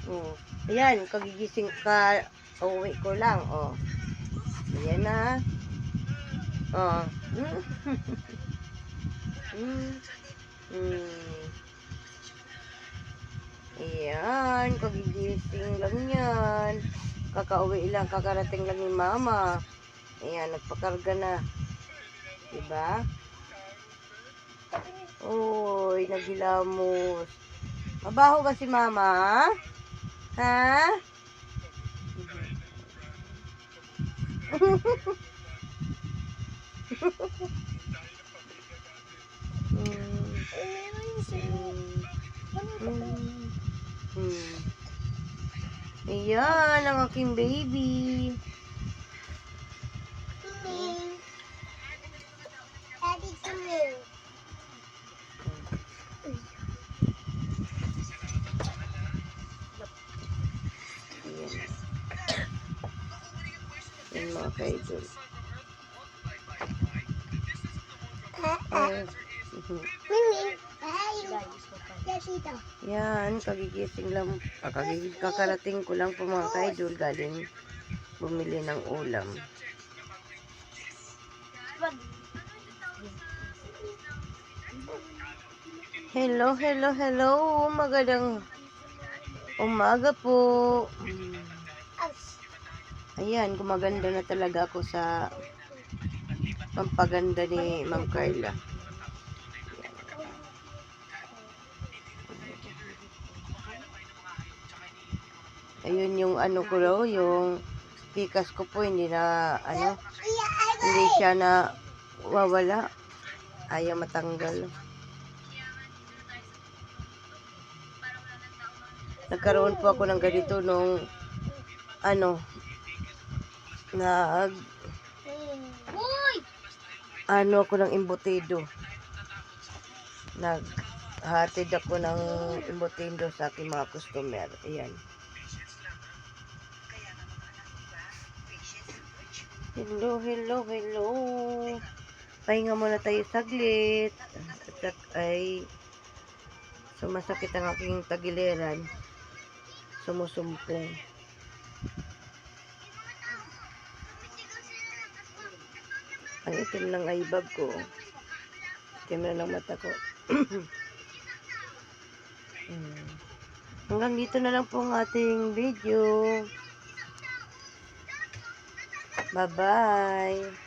Oh. Ayan, kagigising ka, uwi ko lang, oh. Ayan na. Oh. Ayan, kagigising lang yan. Kakauwi lang, kakarating lang ni mama. Ayan, nagpakarga na. Diba? Uy, naghilamos. Mabaho ba si mama? Ha? Ayan, ang aking baby. Daddy, come here. Ayan mga kaidol. Yan, kagigising lang. Kakarating ko lang po mga kaidol. Galing bumili ng ulam. Hello, hello, hello. Magandang umaga po. Ayan, gumaganda na talaga ako sa pampaganda ni Ma'am Carla. Ayun yung ano ko raw, yung pikas ko po, hindi na, hindi siya na wawala. Ayaw matanggal. Nagkaroon po ako ng ganito nung, ako ng embutido. Naghatid ako ng embutido sa aking mga customer. Ayan. Hello, hello, hello. Pahinga muna tayo saglit. At ay sumasakit ang aking tagiliran. Sumusumpong. Ang itim ng eyebag ko. Itim na ng mata ko. Hanggang dito na lang po ang ating video. Bye-bye.